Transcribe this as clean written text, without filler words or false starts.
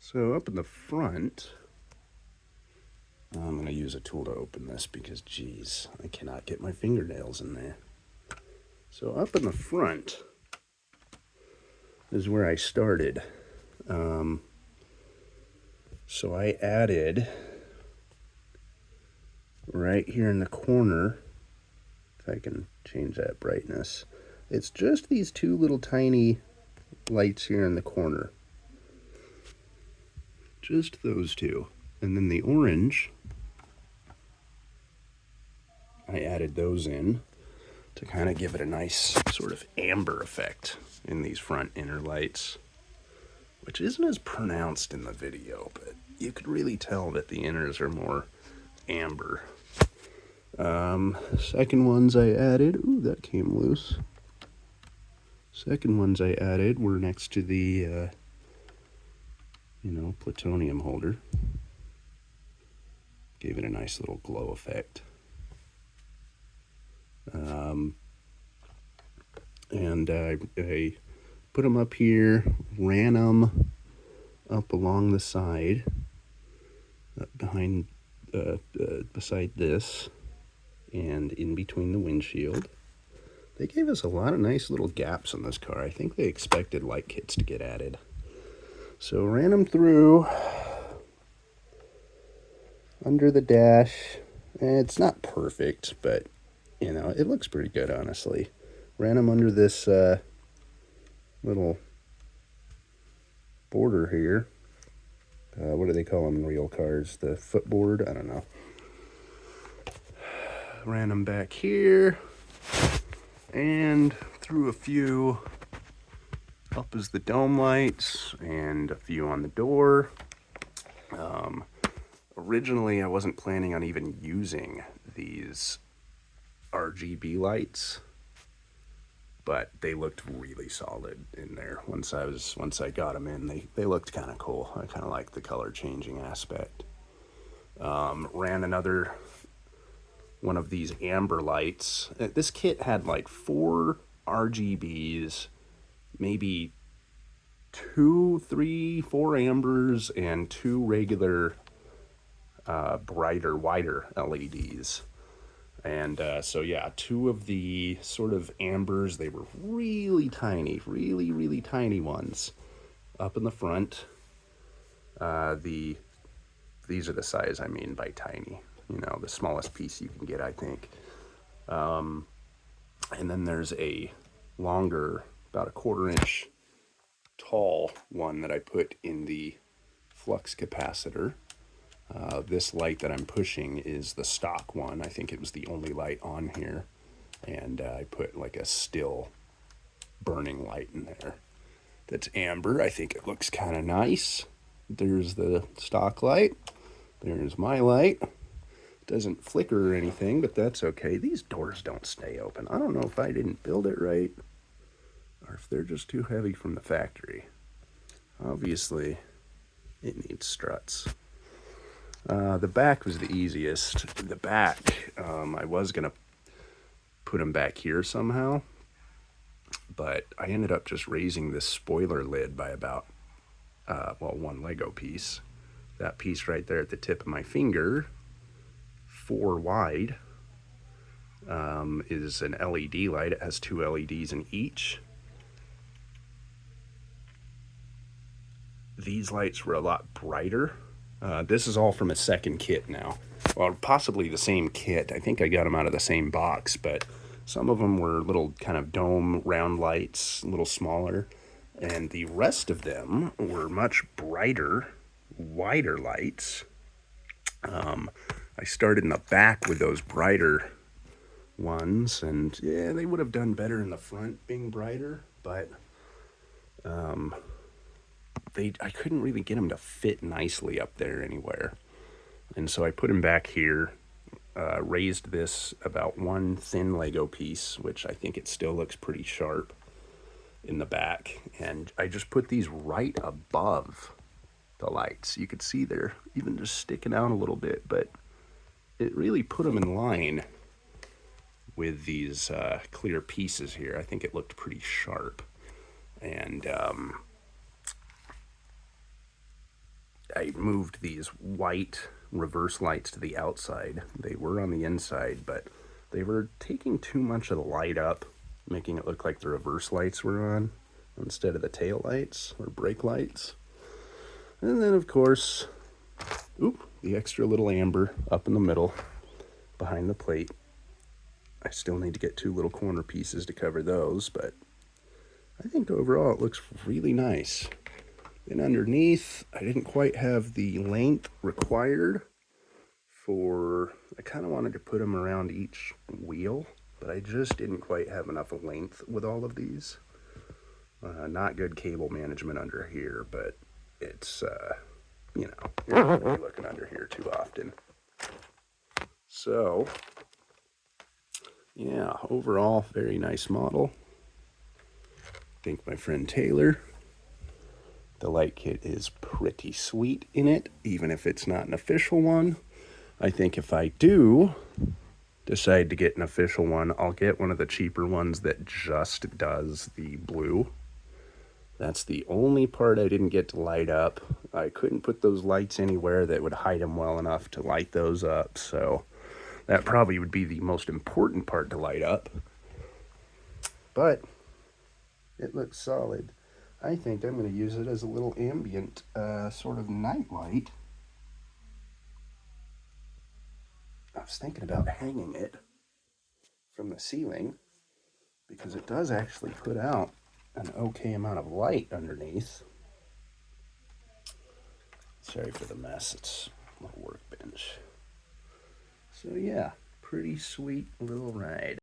So up in the front, I'm going to use a tool to open this because, geez, I cannot get my fingernails in there. So up in the front is where I started. So I added right here in the corner, if I can change that brightness, it's just these two little tiny lights here in the corner. Just those two. And then the orange, I added those in to kind of give it a nice sort of amber effect in these front inner lights, which isn't as pronounced in the video, but you could really tell that the inners are more amber. Second ones I added, ooh, that came loose. Second ones I added were next to the, plutonium holder. Gave it a nice little glow effect. And I put them up here, ran them up along the side, beside this, and in between the windshield. They gave us a lot of nice little gaps in this car. I think they expected light kits to get added. So ran them through under the dash. It's not perfect, but it looks pretty good, honestly. Ran them under this little border here. What do they call them in real cars? The footboard? I don't know. Ran them back here and threw a few up as the dome lights and a few on the door. Originally, I wasn't planning on even using these RGB lights, but they looked really solid in there. Once I got them in, they looked kind of cool. I kind of like the color changing aspect. Ran another one of these amber lights. This kit had like 4 RGBs, maybe 2, 3, 4 ambers, and 2 regular brighter, wider LEDs. And so yeah, 2 of the sort of ambers, they were really tiny, really, really tiny ones up in the front. These are the size I mean by tiny, the smallest piece you can get, I think. And then there's a longer, about a 1/4 inch tall one that I put in the flux capacitor. This light that I'm pushing is the stock one. I think it was the only light on here. And I put like a still burning light in there. That's amber. I think it looks kind of nice. There's the stock light. There's my light. It doesn't flicker or anything, but that's okay. These doors don't stay open. I don't know if I didn't build it right or if they're just too heavy from the factory. Obviously, it needs struts. The back was the easiest. The back, I was going to put them back here somehow, but I ended up just raising this spoiler lid by about, 1 Lego piece. That piece right there at the tip of my finger, 4 wide, is an LED light. It has 2 LEDs in each. These lights were a lot brighter. This is all from a second kit now. Well, possibly the same kit. I think I got them out of the same box, but some of them were little kind of dome round lights, a little smaller. And the rest of them were much brighter, wider lights. I started in the back with those brighter ones, and yeah, they would have done better in the front being brighter, but I couldn't really get them to fit nicely up there anywhere. And so I put them back here, raised this about 1 thin Lego piece, which I think it still looks pretty sharp in the back. And I just put these right above the lights. You could see they're even just sticking out a little bit, but it really put them in line with these clear pieces here. I think it looked pretty sharp. And I moved these white reverse lights to the outside. They were on the inside, but they were taking too much of the light up, making it look like the reverse lights were on instead of the tail lights or brake lights. And then, of course, the extra little amber up in the middle behind the plate. I still need to get 2 little corner pieces to cover those, but I think overall it looks really nice. And underneath, I didn't quite have the length required for, I kind of wanted to put them around each wheel, but I just didn't quite have enough length with all of these. Not good cable management under here, but it's, you know, you're not going to be looking under here too often. So, yeah, overall, very nice model. Thank my friend Taylor. The light kit is pretty sweet in it, even if it's not an official one. I think if I do decide to get an official one, I'll get one of the cheaper ones that just does the blue. That's the only part I didn't get to light up. I couldn't put those lights anywhere that would hide them well enough to light those up, so that probably would be the most important part to light up. But it looks solid. I think I'm going to use it as a little ambient sort of night light. I was thinking about hanging it from the ceiling because it does actually put out an okay amount of light underneath. Sorry for the mess, it's a little workbench. So yeah, pretty sweet little ride.